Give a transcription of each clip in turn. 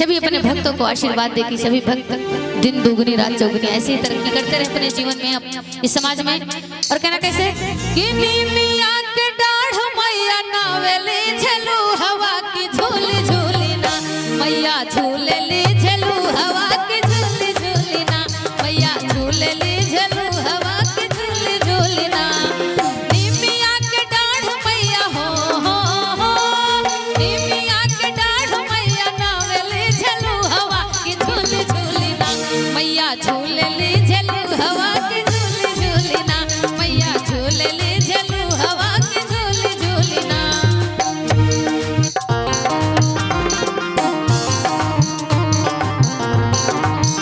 सभी अपने भक्तों को आशीर्वाद दे कि सभी भक्त दिन दुगनी रात चौगुनी ऐसी तरक्की करते रहे अपने जीवन में, इस समाज में। और कहना कैसे कि नीमिया के डाढ़ मैया नावेले झलू हवा की झूली झूली ना, मैया झूले ली झलू हवा की झूली झूली ना, मैया झूले ली झलू हवा की झूली झूली ना। नीमिया के डाढ़ मैया हो नीमिया के डाढ़ मैया नावेले झलू हवा की झूली झूली ना, मैया झूले ली झलू हवा की झूली झूली ना, मैया झूले ली झलू हवा की झूली झूली ना।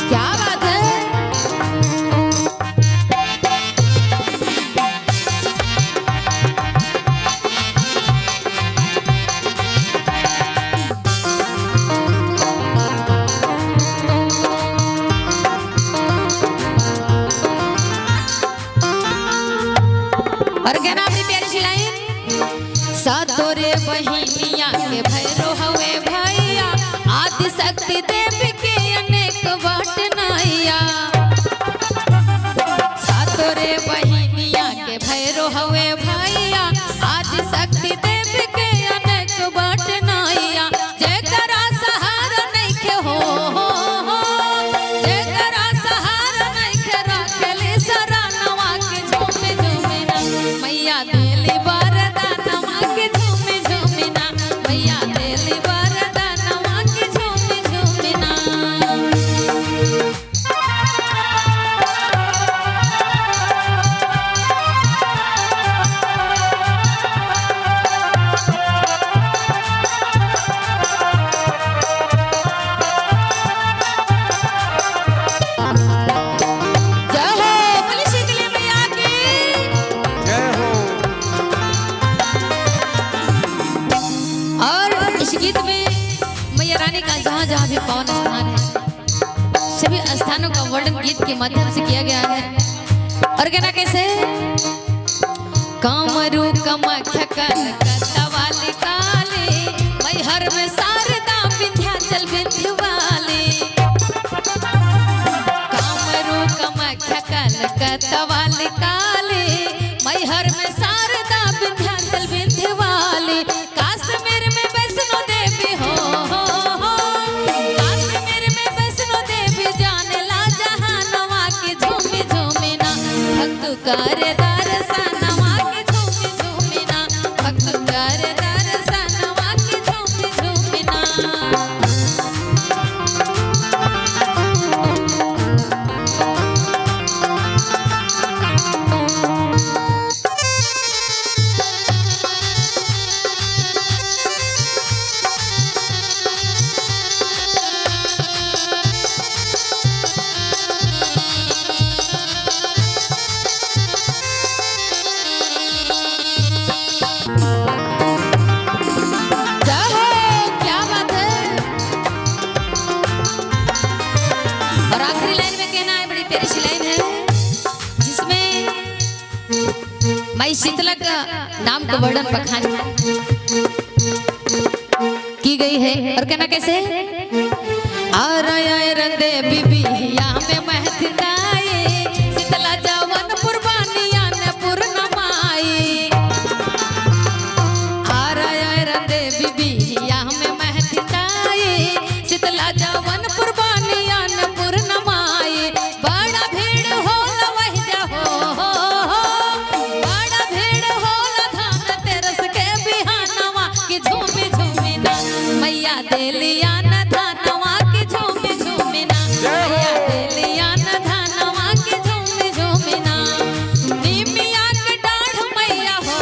क्या बात है। और कहना अपनी प्यारी सी लाइन, सातोरे बहिनिया के भैरो हवे भैया, आदि शक्ति देवी के अनेक बाट नैया। सातोरे बहिनिया के भैरो हवे भैया, आदि शक्ति देवी के अनेक बाट नैया। जेकरा सहारा नइखे हो जेकरा सहारा नइखे राखेली सरानवा के झूमे झूमे ना, मैया देली वरदानवा के झूमे झूमे ना, मैया देली वरदानवा के झूमे झूमे ना। जय हो बोली शीतली मैया की। जय हो। और इस गीत में मैया रानी का जहाँ जहाँ भी पावन स्थान है, सभी स्थानों का वर्णन गीत के माध्यम से किया गया है। और कहना कैसे, कामरू कमख्या कलकत्ता वाली काली, मैहर में शारदा विंध्याचल विंध्यवाली। कामरू कमख्या कलकत्ता वाली काली, मैहर में शारदा विंध्याचल विंध्यवाली। काश्मीर में वैष्णो देवी हो काश्मीर में वैष्णो देवी जाने ला जहानवा के झूमी झूमी ना, भक्त करे दर्शनवा के झूमी झूमी ना, भक्त करे दर्शनवा के झूमी झूमी ना। जय हो, क्या बात है। और आखिरी लाइन में कहना है, बड़ी प्यारी सी लाइन है जिसमें माई शीतला का नाम का वर्णन बखान की गई है। और कहना कैसे, रंदे बीबी यहाँ में महथिनाए, शीतला जवनपुर बानिया ने पूर्णमाई। रंदे बीबी यहाँ में महथिनाए, शीतला जवनपुर बानिया ने पूर्णमाई। बड़ा भीड़ होला वही जाहो बड़ा भीड़ होला धान तेरस के बिहानवा की झूमी झूमी ना, मैया देलिया न धानवा की झूमी झूमी ना, मैया देलिया न धानवा की झूमी झूमी ना। नीमिया के डाढ़ मैया हो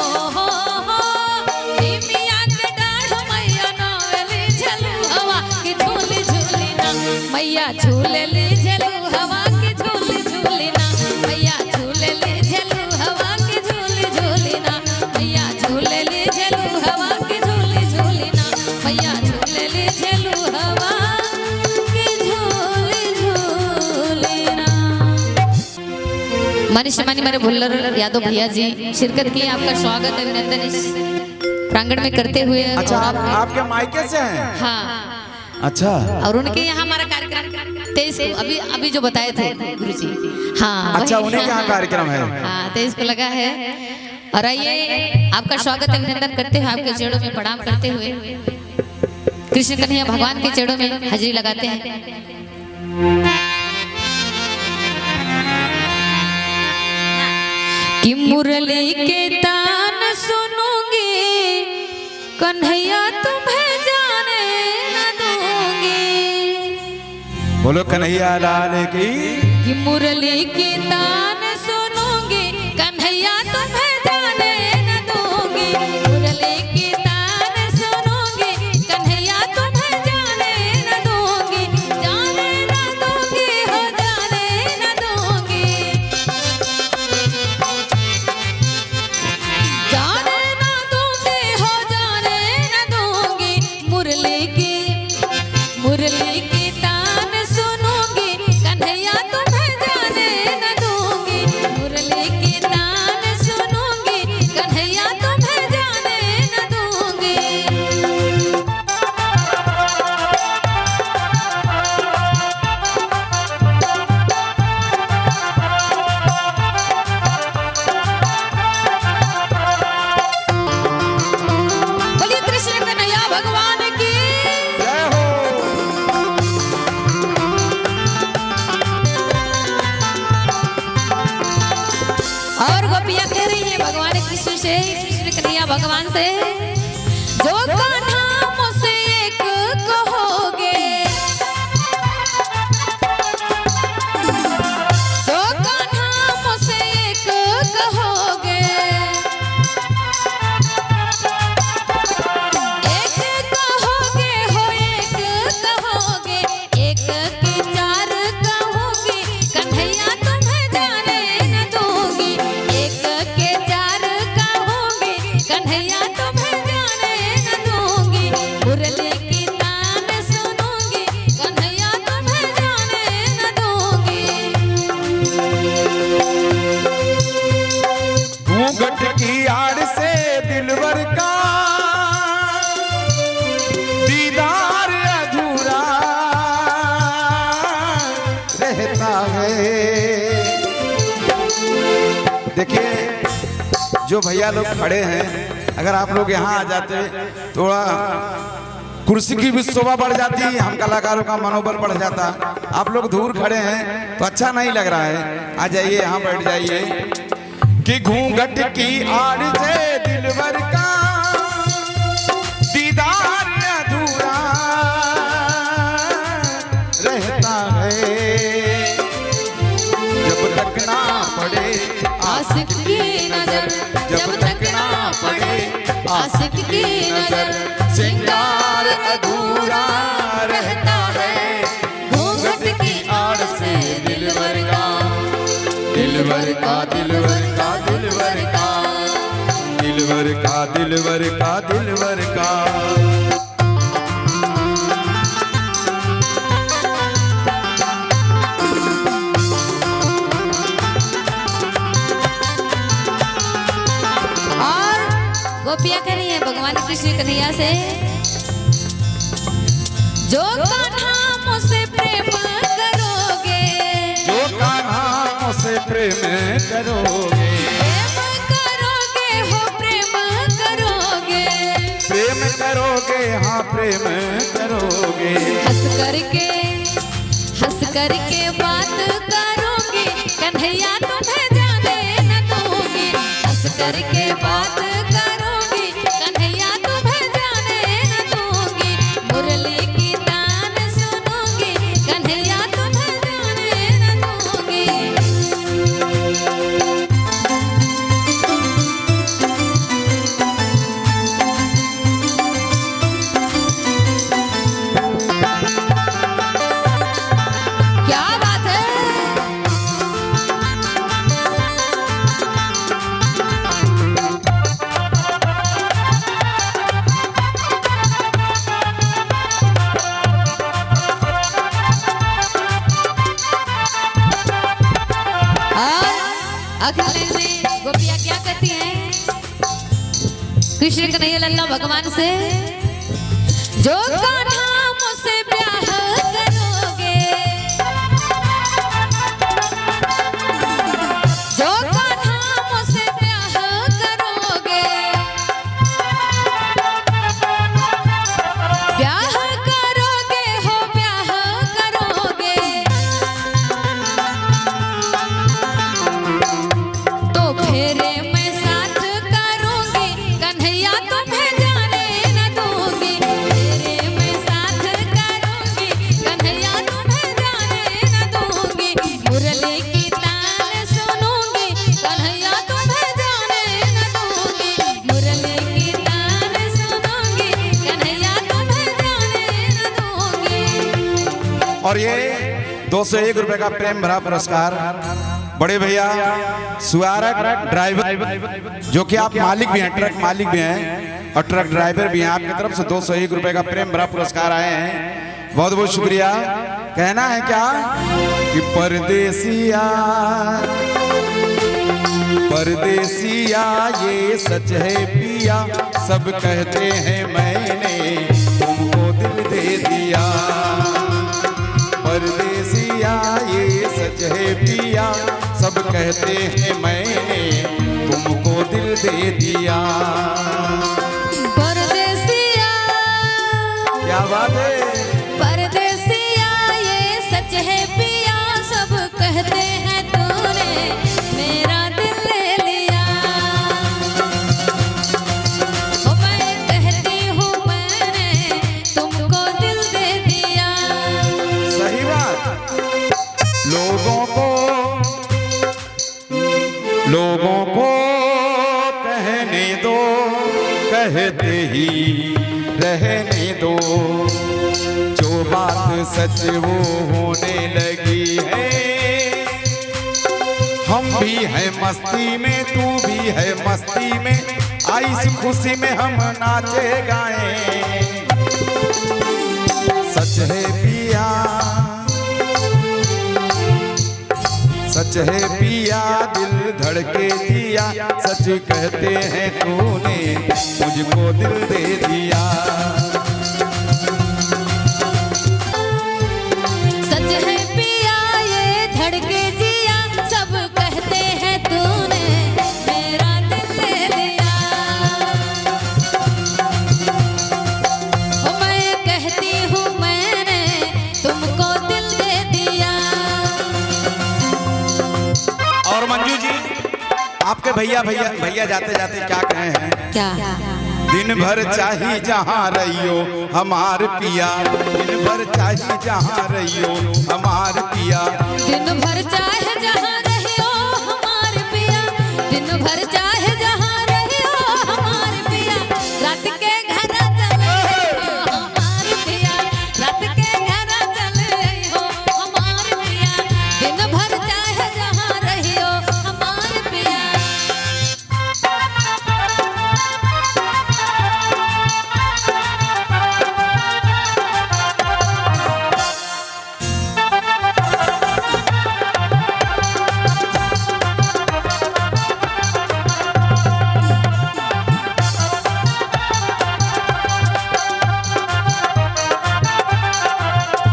नीमिया के डाढ़ मैया नावेली झलू हवा की झूली झूली ना, मैया झूले ली झलू हवा की झूली झूली ना, मैया झूले ली झलू हवा की झूली झूली ना, मैया झूले ली झलू हवा की झूली झूली ना, मैया झूले ली झलू हवा की झूली झूली ना। मनीष मानी मेरे भुल्लर यादव भैया जी शिरकत किए, आपका स्वागत अभिनंदन इस प्रांगण में करते हुए। अच्छा, आपके मायके से हैं? हाँ, अच्छा और उनके यहाँ हमारा कार्यक्रम 23 को अभी जो बताए थे गुरुजी। हाँ अच्छा, वही। उन्हीं के यहाँ कार्यक्रम है। हाँ 23 को लगा है। और आइए आपका स्वागत अभिनंदन करते हुए आपके चरणों में प्रणाम करते हुए कृष्ण कन्हैया भगवान के चरणों में हाजिरी लगाते हैं। कि मुरली के तान सुनूंगी कन्हैया तुम्हें जाने न दूंगी। बोलो कन्हैया लाल की। कि मुरली के तान सुनूंगी कन्हैया तुम्हें जाने न दूंगी। मुरली के तान सुनूंगी कन्हैया तुम्हें जाने न दूंगी। जाने न दूंगी हो जाने न दूंगी। जाने न दूंगी हो जाने न दूंगी। मुरली की तान सुनूंगी कन्हैया तुम्हें जाने न दूंगी। मुरली की तान सुनूंगी कन्हैया तुम्हें जाने न दूंगी। बोलिए कृष्ण कन्हैया भगवान की। जय हो। और गोपियां कह रही है भगवान कृष्ण से, कृष्ण कन्हैया भगवान से, जो कान्हा मुझसे एक कहोगे, जो कान्हा मुझसे एक कहोगे, एक कहोगे हो एक कहोगे, एक के चार कहूंगी कन्हैया तुम्हें जाने न दूंगी। एक के चार कहूंगी कन्हैया तुम्हें जाने न दूंगी। मुरली की तान सुनूंगी कन्हैया तुम्हें जाने न दूंगी। घूंघट की आड़ से दिलवर का दीदार अधूरा रहता है। देखिए जो भैया लोग खड़े हैं, अगर आप लोग यहाँ आ जाते थोड़ा कुर्सी की भी शोभा बढ़ जाती, हम कलाकारों का मनोबल बढ़ जाता। आप लोग दूर खड़े हैं तो अच्छा नहीं लग रहा है। आ जाइए यहाँ बैठ जाइए। कि घूंघट की आड़ से दिलवर का दीदार अधूरा रहता है। जब तक ना पड़े आशिक की नजर, जब तक ना पड़े आशिक की नजर, श्रृंगार अधूरा रहता है। घूंघट की आड़ से दिलवर का, दिलवर का दिलवर का दिलवर का दिलवर का दिलवर का दिलवर का। और गोपियां कह रही है भगवान कृष्ण कन्हैया से, जो कान्हा मुझसे प्रेम करोगे, जो कान्हा मुझसे प्रेम करोगे, प्रेम करोगे हो प्रेम करोगे, प्रेम करोगे हाँ प्रेम करोगे। हंस करके बात करोगे कन्हैया तुम्हें जाने न दूंगी। हंस करके बात करोगी कन्हैया तुम्हें जाने न दूंगी। मुरली की तान सुनूंगी कन्हैया तुम्हें जाने न दूंगी। क्या बात है। आखिर में गोपियां क्या कहती हैं कृष्ण कन्हैया लल्ला भगवान से, जो कान्हा मुझसे और ये 201 रुपए का प्रेम भरा पुरस्कार बड़े भैया सुआरक ड्राइवर, जो कि आप मालिक भी हैं, ट्रक मालिक भी हैं और ट्रक ड्राइवर भी हैं, आपकी तरफ से 201 रुपए का प्रेम भरा पुरस्कार आए हैं। बहुत बहुत शुक्रिया। कहना है क्या कि परदेसिया परदेसिया ये सच है पिया, सब कहते हैं मैंने तुमको दिल दे दिया। परदेसिया ये सच है पिया, सब कहते हैं मैंने तुमको दिल दे दिया। परदेसिया क्या बात है? परदेसिया ये सच है पिया, सब कहते हैं तूने मेरा दिल ले लिया। ओ मैं कहती हूँ मैंने तुमको दिल दे दिया। सही बात। लोगों को कहने दो, कहते ही रहने दो, जो बात सच वो होने लगी है। हम भी है मस्ती में, तू भी है मस्ती में, आई इस खुशी में हम नाचे गाए। सच है पिया, सच है पिया दिल धड़के दिया, सच कहते हैं तूने मुझको दिल दे दिया। सच है पिया ये धड़के जिया, सब कहते हैं तूने मेरा दिल ले लिया। ओ मैं कहती हूँ मैंने तुमको दिल दे दिया। और मंजू जी आपके भैया जाते जाते क्या कहे हैं? क्या? दिन भर चाही जहाँ रहियो हमार पिया, दिन भर चाही जहाँ रहियो हमार पिया। दिन भर चाहे जहाँ रहियो हमार पिया, दिन भर चाहे जहाँ रहियो हमार पिया। रात के घर चले हो हमार पिया, रात के घर चले हो हमार पिया। दिन भर चाहे जहाँ रहियो हमार पिया।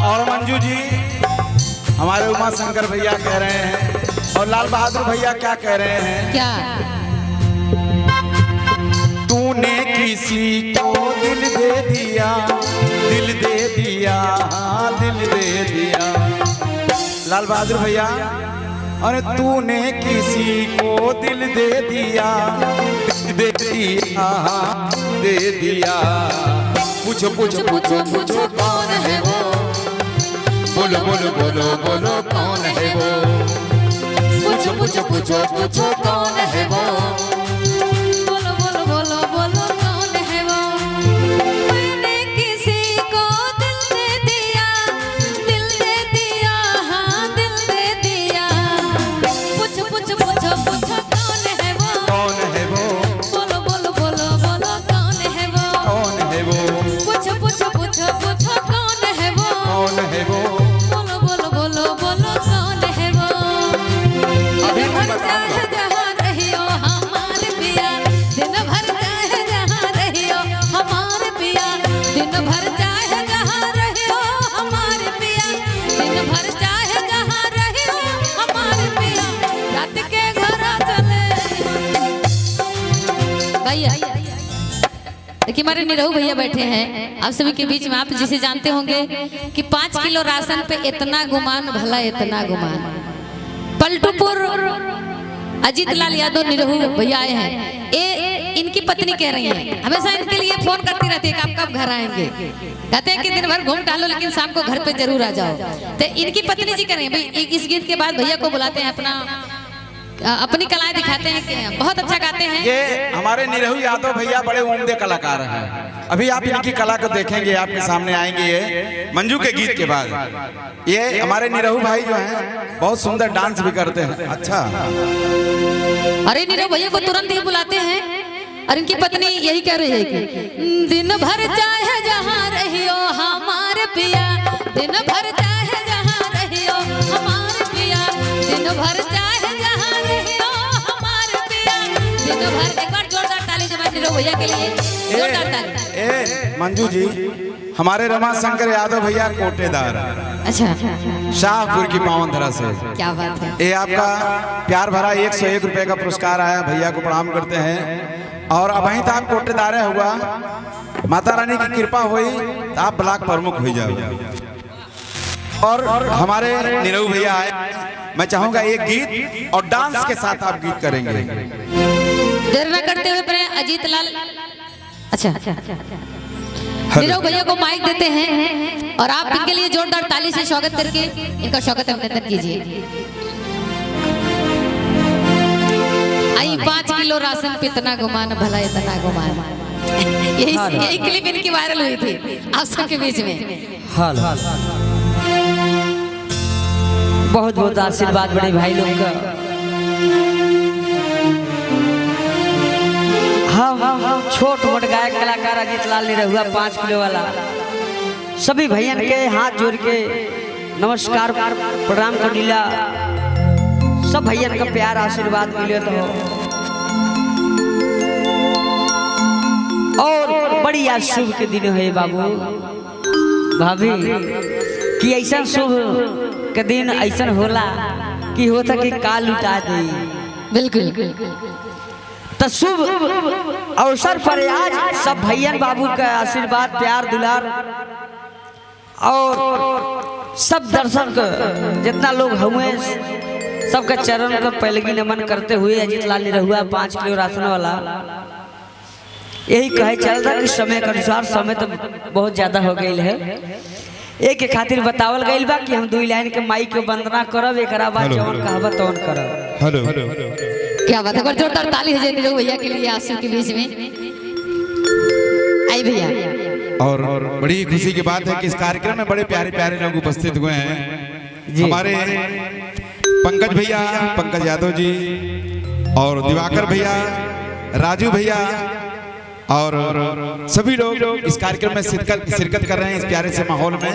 और मंजू जी हमारे उमा शंकर भैया कह रहे हैं और लाल बहादुर भैया क्या कह रहे हैं? क्या? तूने किसी को दिल दे दिया, दिल दे दिया, हाँ दिल दे दिया। लाल बहादुर भैया, अरे तूने किसी को दिल दे दिया, दे दिया, हाँ दे दिया। पूछो पूछो पूछो पूछो कौन है वो, बोलो बोलो बोलो बोलो कौन है वो। पूछो पूछो पूछो पूछो कौन है वो, बोलो बोलो बोलो बोलो कौन है वो। मैंने किसी को दिल दे दिया, दिल दे दिया, हाँ दिल दे दिया। पूछो पूछो पूछो पूछो कौन है वो, कौन है वो, बोलो बोलो बोलो बोलो कौन है वो, कौन है वो। पूछो पूछो पूछो पूछो कौन है वो, कौन है वो, बोलो बोलो बोलो बोलो कौन है वो। दिन भर चाहे जहाँ रहियो हमार पिया, दिन भर चाहे जहाँ रहियो हमार पिया। दिन भर चाहे जहाँ रहियो हमार पिया, दिन भर चाहे जहाँ रहियो हमार पिया। रात के घर चले भैया। देखिए हमारे निरहु भैया बैठे हैं आप सभी के बीच में। आप जिसे जानते होंगे कि 5 किलो राशन पे इतना गुमान, भला इतना गुमान। पलटूपुर अजीत लाल यादव निरहु भैया आए हैं। ये इनकी पत्नी कह रही है, हमेशा इनके लिए फोन करती रहती है कि आप कब घर आएंगे। कहते हैं कि दिन भर घूम टहलो लेकिन शाम को घर पे जरूर आ जाओ। तो इनकी पत्नी जी कह रही है भाई इस गीत के बाद भैया को बुलाते हैं, अपनी कलाएं दिखाते हैं कि बहुत अच्छा गाते हैं। ये हमारे निरहु यादव भैया बड़े उम्दे कलाकार हैं। अभी आप इनकी कला को देखेंगे, आपके सामने आएंगे ये मंजू के गीत के बाद। ये हमारे निरहू भाई जो हैं बहुत सुंदर डांस भी करते हैं। अच्छा, अरे नीरव भैया को तुरंत ही बुलाते हैं। और इनकी पत्नी यही कह रही है कि दिन भर चाहे जहाँ रहियो हमारे पिया, दिन भर चाहे जहाँ रहियो हमारे पिया, दिन भर चाहे जहाँ रहियो हमारे पिया, दिन भर। एक बार जोरदार ताली जमाइए नीरव भैया के लिए, जोरदार ताली। मंजू जी, हमारे रमाशंकर यादव भैया कोटेदार, अच्छा, शाहपुर की पावन धरा से। क्या बात है। ये आपका प्यार भरा 101 रुपए का पुरस्कार आया, भैया को प्रणाम करते हैं। और अब वहीं तो आप कोटेदार हुआ, माता रानी की कृपा हुई तो आप ब्लॉक प्रमुख हो जाओ। और हमारे नीरव भैया आए, मैं चाहूंगा एक गीत और डांस के साथ आप गीत करेंगे। देर न करते हुए अपने अजीत लाल, अच्छा, नीरव भैया को माइक देते हैं और आप इनके लिए जोरदार ताली से स्वागत करके इनका स्वागत अभिनंदन कीजिए। आई 5 किलो राशन पे इतना गुमान, भला इतना गुमान। यही क्लिप इनकी वायरल हुई थी आप सबके बीच में। बहुत बहुत आशीर्वाद बड़े भाई लोग का। हम छोट मोट गायक कलाकार अजीत लाल निरहुआ 5 किलो वाला सभी भैया के हाथ जोड़ के नमस्कार प्रणाम कर दिला। सब भैया का प्यार आशीर्वाद मिले तो और बड़ी आज शुभ के दिन है बाबू भाभी कि ऐसा शुभ के दिन ऐसा होला कि होता कि काल लुटा दे। बिल्कुल, तो शुभ अवसर पर आज सब भैया बाबू का आशीर्वाद प्यार दुलार और सब दर्शक जितना लोग हुए सबका चरण का पहलगी नमन करते हुए अजीत लाल निरहुआ 5 किलो राशन वाला यही कहे चल रहा कि समय के अनुसार समय तो बहुत ज्यादा हो गई है। एक के खातिर बतावल गई बा कि हम 2 लाइन के माई के वंदना करब, एक बाद जवन कहबा तवन करब। हेलो, क्या बात है। जोरदार ताली हो जाए नीरव भैया के लिए आंसू के बीच में। आई भैया, और बड़ी खुशी की बात है कि इस कार्यक्रम में बड़े प्यारे प्यारे लोग उपस्थित हुए हैं। हमारे पंकज भैया, पंकज यादव जी और दिवाकर भैया, राजू भैया और सभी लोग इस कार्यक्रम में शिरकत कर रहे हैं इस प्यारे से माहौल में।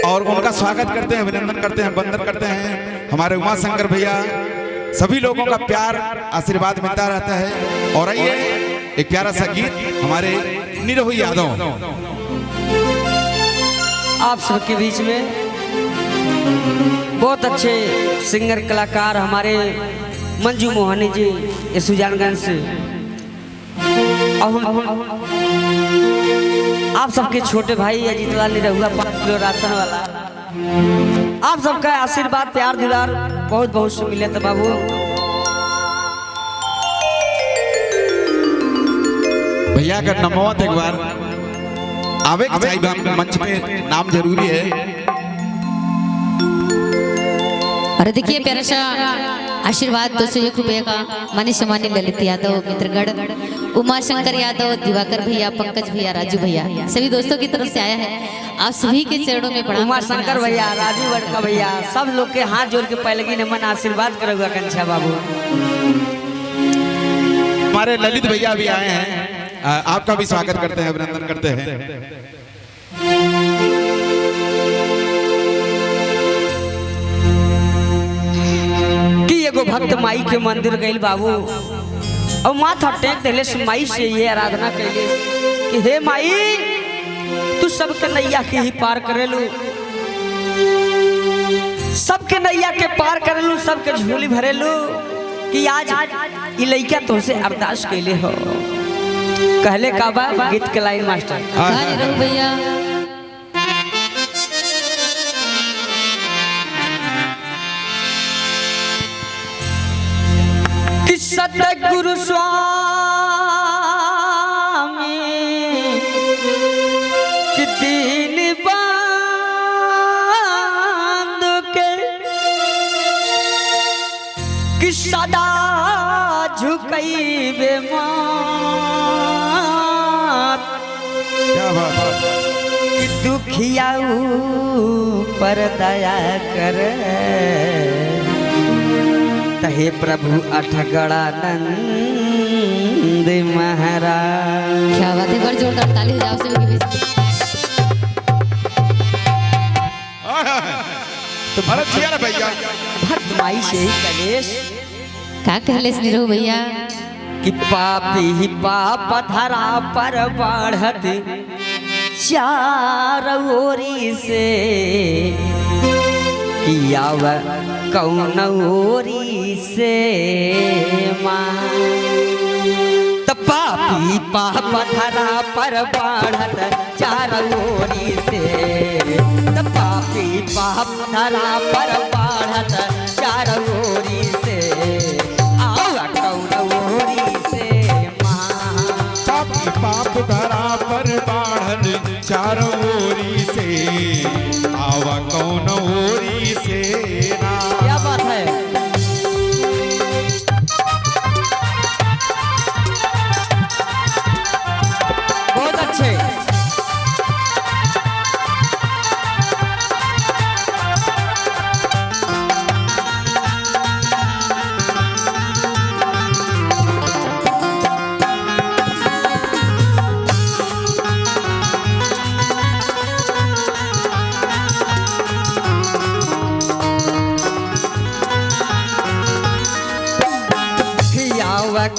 और उनका स्वागत करते हैं, अभिनंदन करते हैं, वंदन करते हैं। हमारे उमा शंकर भैया, सभी लोगों का प्यार आशीर्वाद मिलता रहता है। और आइए एक प्यारा सा गीत हमारे निरहु यादव आप सबके बीच में बहुत अच्छे सिंगर कलाकार हमारे मंजू मोहनी जी ये सुजानगंज से, आप सबके छोटे भाई अजीत लाल निरहुआ 5 किलो राशन वाला, आप सबका आशीर्वाद प्यार दुलार बहुत बहुत से मिले। तो बाबू भैया का नमोत एक बार आवे की चाहिए, मंच पे नाम जरूरी है। और देखिए प्यारा सा आशीर्वाद 201 रुपये का मानी सम्मानी ललित यादव, मित्रगढ़, उमा शंकर यादव, दिवाकर भैया, पंकज भैया, राजू भैया, सभी दोस्तों की तरफ से आया है। आप सभी के चरणों में प्रणाम। उमा शंकर भैया, राजू बड़का भैया, सब लोग के हाथ जोड़ के पहलगी नमन आशीर्वाद करेगा कंछा बाबू। हमारे ललित भैया भी आए हैं, आपका भी स्वागत करते हैं, अभिनंदन करते हैं। कि एगो भक्त माई के मंदिर गइल बाबू और माथा टेक देले माई से ये आराधना कैले कि हे माई तू सबके नैया के ही पार करेलू, सबके नैया के पार करेलू, सबके झोली भरेलू कि आज ये लइका तुमसे अरदास कैले हो। कहले का बा गीत के लाइन मास्टर भैया कि सतगुरु स्वामी कि दीन बांध के कि सदा झुकैबे मात भर कि दुखियाऊ पर दया कर तहे प्रभु अठगड़ानंद महाराज। क्या बात है, बड़ जोरदार ताली हो जाओ सभी के बीच। तो भरत दिया ना भैया भक्त माई से ही कलेश का कहलेस निरहु भैया कि पापी पाप धरा पर बढ़त चार ओरी से कियाव कौन ओरी से माँ त पापी पाप धरा पर बढ़त चार ओरी से त पापी पाप धरा पर बढ़त चार ओरी से आव कौन ओरी से माँ पापी पाप धरा पर बाढ़न चारों ओरी से आवा कौन ओरी से ना। क्या बात है। बहुत अच्छे।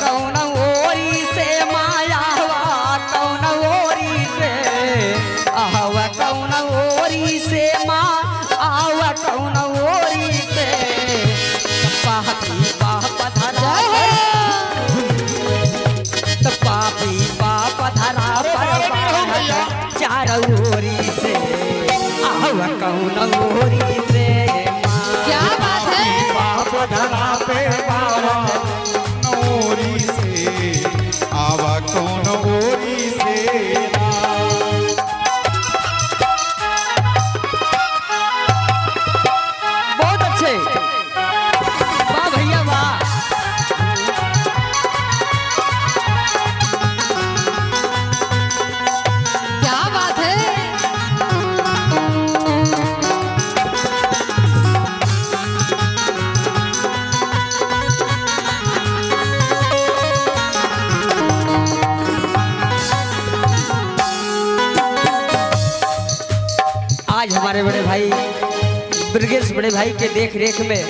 कौन ओरी से मायावा कौन ओरी से आहवा कौन ओरी से माँ आवा कौन ओरी से पापी पाप धरा तो पापी पाप धरा पर चार ओरी से आहवा कौन ओरी से माँ क्या बात है। पाप धरा पे बाढ़ ओरी से आवा कौन ओरी से ना। बहुत अच्छे। वाह भैया वाह। क्या बात है। आज हमारे बड़े भाई ब्रिगेड्स बड़े भाई के देख रेख में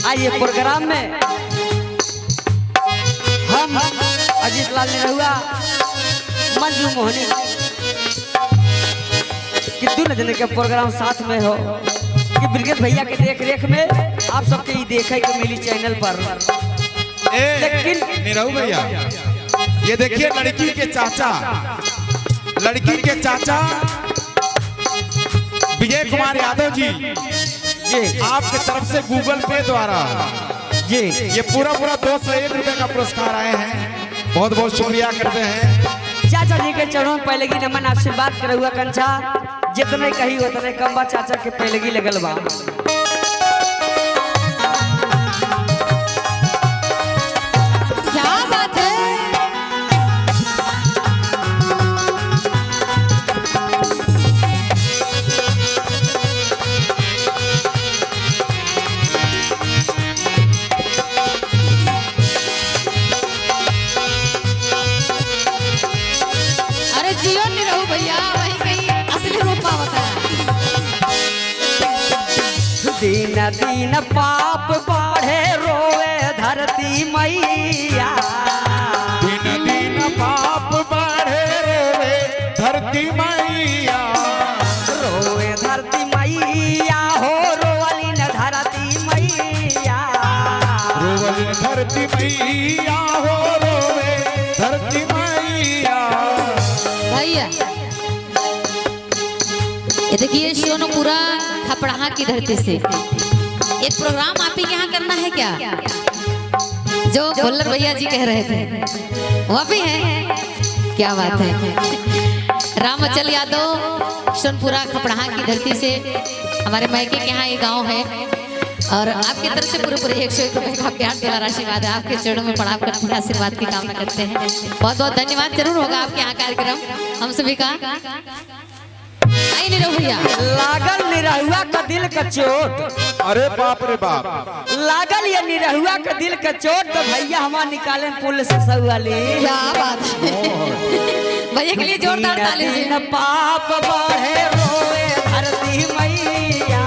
आज ये प्रोग्राम में हम अजीत लाल निरहुआ मंजू मोहनी कि दोनों जने के प्रोग्राम साथ में हो कि ब्रिगेड भैया के देख रेख में आप सबके ये देखे को मिली चैनल पर। लेकिन निरहु भैया ये देखिए लड़की के चाचा विजय कुमार यादव जी जी आपके तरफ से गूगल पे द्वारा जी ये पूरा 201 रुपए का पुरस्कार आए हैं। बहुत बहुत शुक्रिया करते हैं। चाचा जी के चरणों में पहले की नमन आशीर्वाद करे हुआ कंछा जितने कही उतने कम बा चाचा के पहले की लगल बा। क्या बात है। अरे जियो निरहु भैया वही कहीं असली रूप पावत है। दिन दिन पाप बाढ़े रोवे धरती मैया दिन दिन पाप बाढ़े रोवे धरती मैया रोवे धरती मैया हो रोवली न धरती मैया रोवल धरती मैया हो रोवे धरती मैया। भैया ये देखिए सोनू पूरा खपड़हा की धरती से एक प्रोग्राम आप ही के यहाँ करना है क्या, जो भोलर भैया जी कह रहे थे वह भी है। क्या बात है। रामचल यादव सोनपुरा खपड़हा की धरती से हमारे मायके के यहाँ ये गांव है और आपकी तरफ से पूरे 101 रुपए का प्यार दिला आशीर्वाद है। आपके चरणों में प्रणाम करते हैं, आशीर्वाद की कामना करते हैं। बहुत बहुत धन्यवाद जरूर होगा आपके यहाँ कार्यक्रम हम सभी का। आई नहीं रहो भैया। लागल निरहुआ का दिल का चोट, अरे बाप रे बाप, लागल ये निरहुआ का दिल का चोट, तो भैया हमार निकाले पुल से सवाली। क्या बात है भैया के लिए जोरदार ताली दीजिए। दिन पाप बढ़े रोए धरती मैया,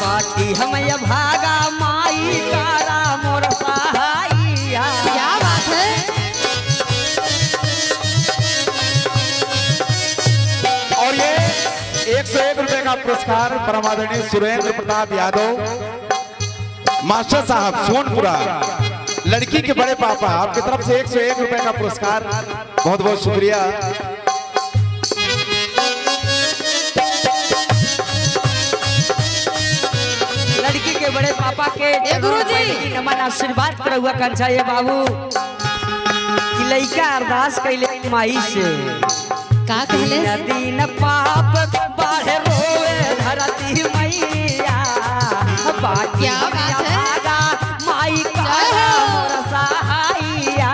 बाटी हम ये भागा माई कारा मोर सहाइया। क्या बात है। और ये 101 रुपए का पुरस्कार परम आदरणीय सुरेंद्र प्रताप यादव मास्टर साहब सोनपुरा, लड़की के बड़े पापा, आपकी तरफ से 101 रुपए का पुरस्कार, बहुत बहुत शुक्रिया। लड़की के बड़े पापा के गुरुजी नमन आशीर्वाद कर हुआ कंचा ये बाबू कि लइका अरदास कैले माई से, का कहले दिन पाप बढ़े रोए धरती मैया, बाटी क्या बात है। भागा माई का मोर सहाइया।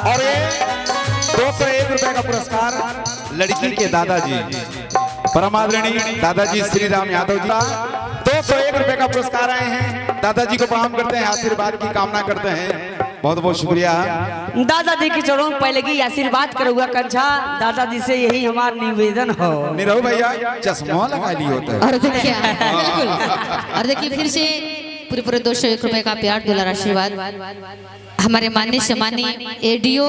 और ये 201 रुपए का पुरस्कार लड़की के दादाजी परम आदरणीय दादाजी श्री राम यादव जी, 201 रुपए का पुरस्कार आए हैं। दादाजी को प्रणाम करते हैं, आशीर्वाद की कामना करते हैं, बहुत बहुत शुक्रिया। दादाजी के चरणों में पहले की आशीर्वाद कर हुआ कंचा, दादाजी से यही हमारा निवेदन हो। निरहु भैया चश्मा लगा लिए होता है। और देखिए बिल्कुल, और देखिए फिर से पूरे 201 रुपए का प्यार दुलार आशीर्वाद हमारे माननीय सम्मानीय एडीओ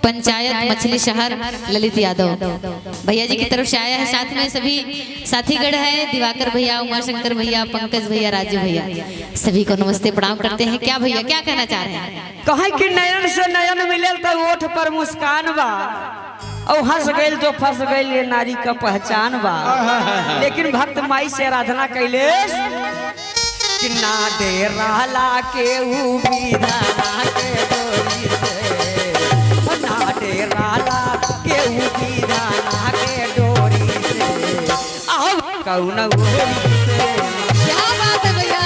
पंचायत मछली शहर ललित यादव भैया जी की तरफ से आया है। साथ में सभी साथीगढ़ है, दिवाकर भैया, उमाशंकर भैया, पंकज भैया, राजू भैया, सभी को नमस्ते प्रणाम करते हैं। क्या भैया क्या कहना चाह रहे हैं? कहे कि नयन से नयन मिले तो ओठ पर मुस्कान बा, और हंस गइल तो फंस गइल ये नारी का पहचान बा। लेकिन भक्त माई से आराधना कैले कि ना डेरा ला के ऊ बीराना के डोरी से, ना डेरा ला के ऊ बीराना के डोरी से, आओ कौन ओरी से। क्या बात है भैया।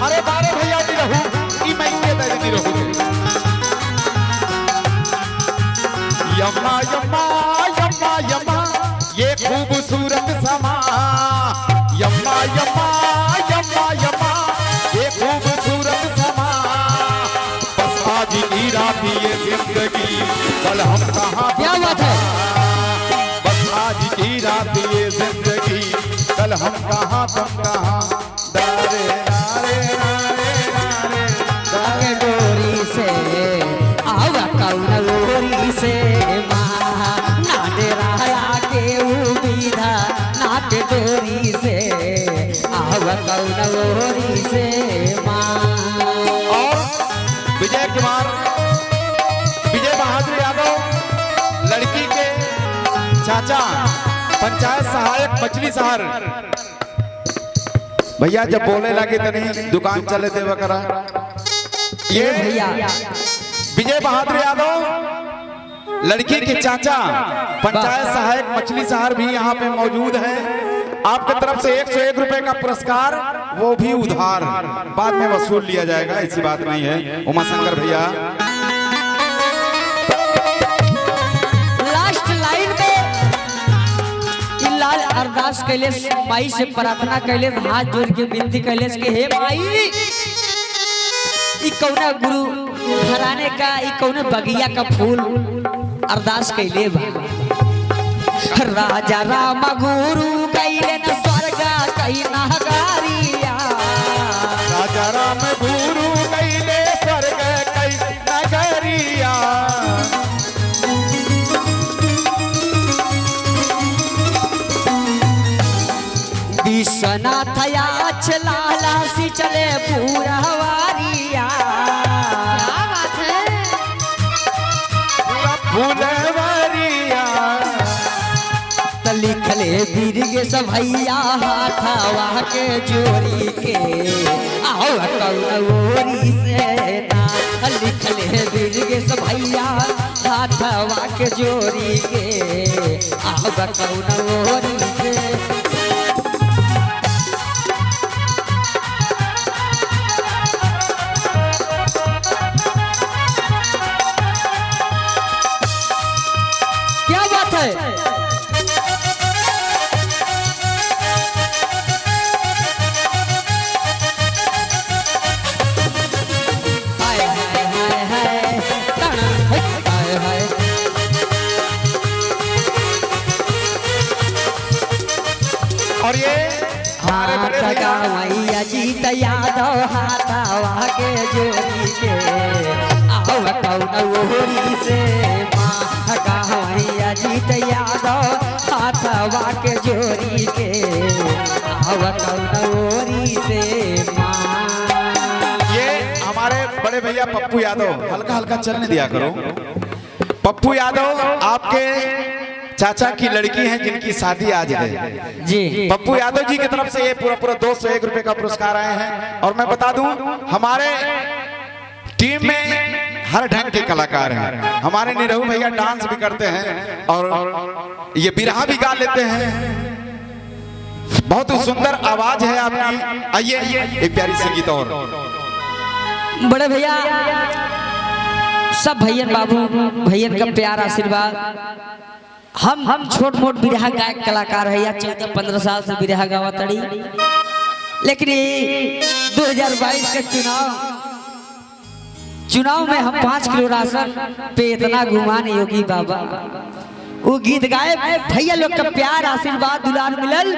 अरे बारे भैया निरहु ई मैं के दे निरहु यम्मा यम्मा यम्मा यम्मा ये खूबसूरत समा, यम्मा यम्मा यम्मा यम्मा ये खूबसूरत समा, बस आज की रात ये जिंदगी कल हम कहाँ। क्या बात है। बस आज की रात ये जिंदगी कल हम कहाँ तुम कहाँ, दारे नारे नारे नारे के डोरी से आवा कौन ओरी से माँ, ना डेरा के ऊ बीधा नाट डोरी से, आवा कौन ओरी से माँ। और विजय कुमार, विजय बहादुर यादव लड़की के चाचा पंचायत सहायक मछली शहर भैया जब बोले लगे तो नहीं दुकान चले थे वगैरह। ये भैया विजय बहादुर यादव लड़की के चाचा पंचायत सहायक मछली शहर भी यहाँ पे मौजूद है। आपके तरफ से 101 रुपए का पुरस्कार, वो भी उधार, बाद में वसूल लिया जाएगा, ऐसी बात नहीं है। उमाशंकर भैया लास्ट लाइन में इ लाल अरदास कैले माई से प्रार्थना कैले, हाथ जोड़ के विनती कैले कि हे माई, इ कौना गुरु घराने का, इ कौने बगिया का फूल अरदास कैले बा। राजा राम गुरु कैले न स्वर्ग कई नगारिया, राजा राम गुरु कैले स्वर्ग कई नगरिया, विश्वनाथ याच लाला सी चले पूरा वारिया। क्या बात है। फूलवरिया त लिखले बीरगे सब भैया हाथवा के जोड़ी के आओ कौनौरी से ना लिखले बीरगे सब भैया हाथवा के जोड़ी के आओ कौनौरी से। क्या बात है? हाय हाय हाय हाय ताना हाय हाय। और ये हमारे बड़े भैया मैया जीत यादव हाथवा के जोड़ी के आओ कौनौरी से माँ मैया जीत यादव हाथवा के जोड़ी के आओ कौनौरी से माँ। ये हमारे बड़े भैया पप्पू यादव, हल्का हल्का चलने दिया करो। पप्पू यादव आपके चाचा की लड़की है जिनकी शादी आज है जी। पप्पू यादव जी की तरफ से ये पूरा 201 रुपए का पुरस्कार आए हैं। और मैं बता दूं हमारे टीम में हर ढंग के कलाकार हैं। हमारे निरहू भैया डांस भी करते हैं और ये बिरहा भी गा लेते हैं। बहुत ही सुंदर आवाज है आपकी। आइए एक प्यारी सी गीत और। बड़े भैया सब भैयन बाबू भैयन का प्यार आशीर्वाद। हम छोट मोट बिरहा गायक कलाकार है या 14-15 साल से बिरहा गावा तड़ी, लेकिन ये 2022 के चुनाव में हम 5 किलो राशन पे इतना गुमान योगी बाबा वो गीत गाए। भैया लोग का प्यार आशीर्वाद दुलार मिलल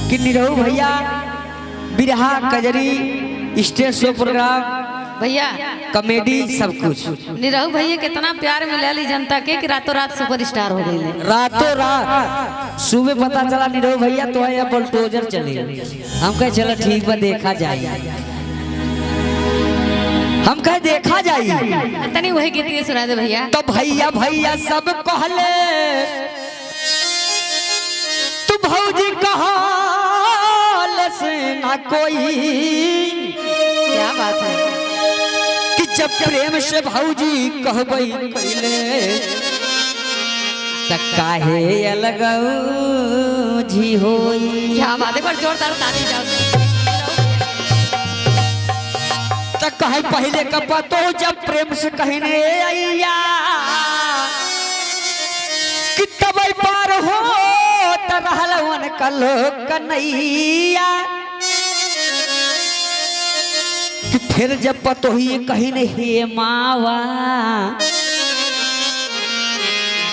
कि निरहू भैया बिरहा कजरी स्टेज शो प्रोग्राम भैया कॉमेडी सब कुछ निरहू भैया कितना प्यार मिलल जनता के कि रातों रात सुपरस्टार हो गए। रातों रात सुबह पता चला निरहू भैया तो है बुलडोजर चले। हम कहे चलो ठीक बा देखा जाए, हम कहे देखा जाए तनी वही गीत के सुना दे भैया। तो भैया भैया सब कहले तू भौजी कहल से ना कोई। क्या बात है कि जब प्रेम से भौजी कहबई कैले त काहे अलग जी होई। क्या बात है, पर जोरदार ताली जाओ। त कहे पहले का पतो जब प्रेम से कहने आइया कि तब पार हो त रहलवन कल कन्हैया। कि फिर जब पतो ही कहीं ने हे मावा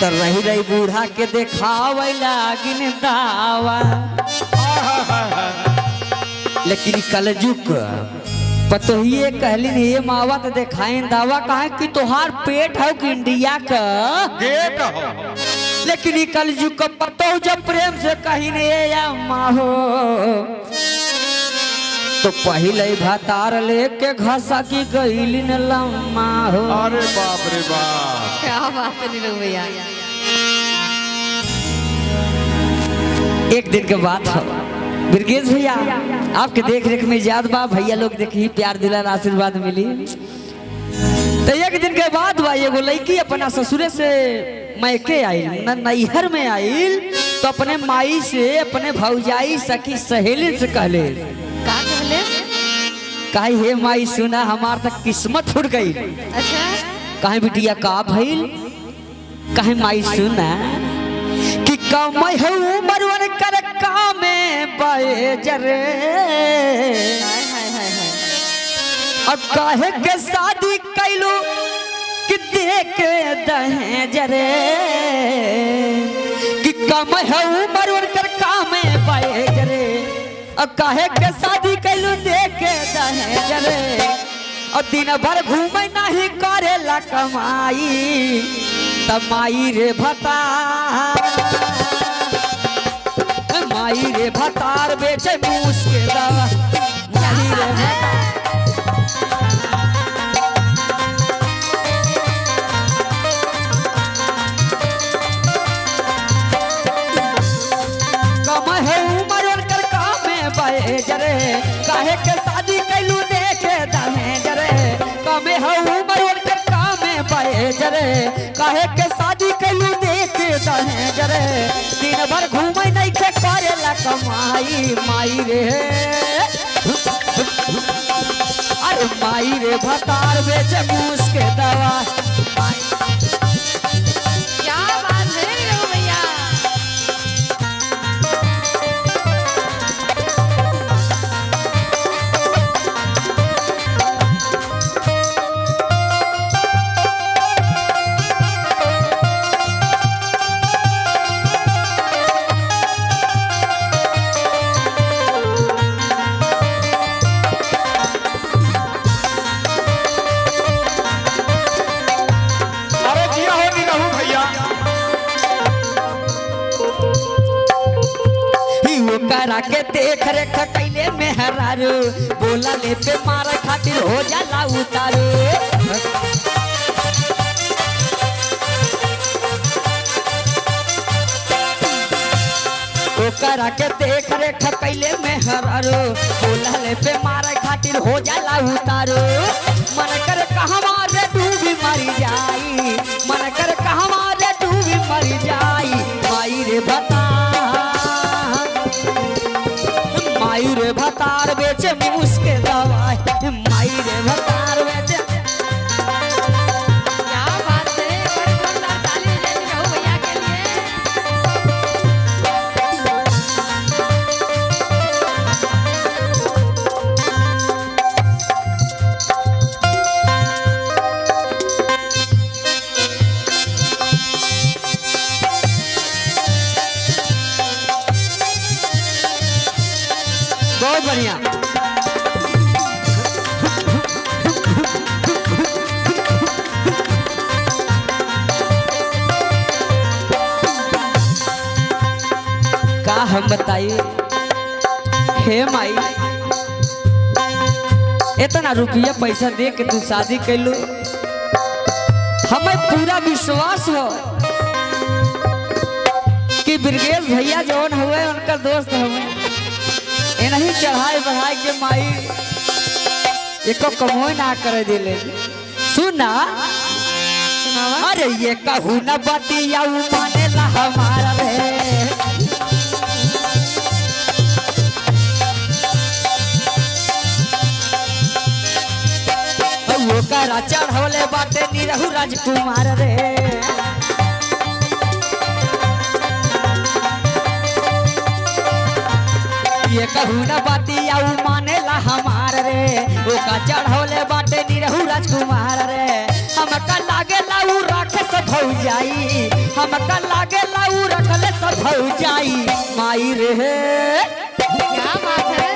तो रही रही बूढ़ा के देखावे लागिन दावा। लेकिन कलजुग पतो ही कहलिन हे मावा तो देखाइन दावा कहा कि तोहार पेट है कि इंडिया का गेट हो। लेकिन कलजुग का पतो जब प्रेम से कहीं ने या माहो तो पहले भातार लेके घसा की गईलिन लम्मा हो। अरे बाप रे बाप, क्या बात है निरहू भैया। एक दिन के बाद हो बिरगेश भैया आपके देख रेख में याद बा भैया लोग देखी प्यार दिलार आशीर्वाद मिली। तो एक दिन के बाद बा एगो लड़की अपना ससुरे से मैके आइल नैहर में आइल तो अपने माई से अपने भौजाई सखी सहेली से कहले का कहले? कहे हे माई सुना हमार तक किस्मत फूट गई। अच्छा कहे बिटिया का भइल? कहे माई सुना कि कमई है उमरवन कर कामे बजरे। हाय हाय हाय हाय। अब काहे के शादी कैलू कि देख दहेज रे। कि कमई है उमरवन कर कामे बजरे। अब काहे के शादी कैलू देख दहेज रे। और दिन भर घूमे नहीं करेला कमाई तब माई रे भतार माई रे भतार बेचे मुश्किल माई रे भतार। बहेज रे काहे के शादी कैलू देखे दहेज रे कमे हो उम्र उनकर कामे बहेज रे काहे के शादी कैलू देखे दहेज रे दिन भर घूमे नहीं के करेला कमाई माई रे अरे माई रे भतार बेचे मूस के दवा क्या बात है रघु भैया। अरे जिया हो निरहु भैया। वो करा के देख रेख कैले मेहरारू बोला ले पे मारे खातिर हो जाला उतारू वो करा के देख रेख कैले मेहरारू बोला ले पे मारे खातिर हो जाला उतारू मन कर कहवा रे डूबी मरी जाई मन कर कहवा रे डूबी मरी जाई माई रे बता माई रे भतार बेचे मूस के दवाई माई रे भतार बेचे क्या बात है, बड़ी जोरदार ताली हो जाए रघु भैया के लिए। बहुत बढ़िया का हम बताइए हे माई इतना रुपया पैसा दे के तू शादी कैलू हमें पूरा विश्वास हो कि ब्रिगेड भैया जौन हुए उनका दोस्त हुए नहीं चढ़ाई बढ़ाई के माई एको कमोई ना करे दिले सुना अरे ये कहू न बतिया माने ला हमारा रे वो करा चढ़ौले बाटे निरहु राजकुमार रे ये कहू न बतिया माने ला हमार रे ओका चढ़ौले बाटे निरहु राजकुमार रे हमका लागे लाऊ रखे सब हो जाई हमका लागे लाऊ रखले सब हो जाई माई रे क्या बात है।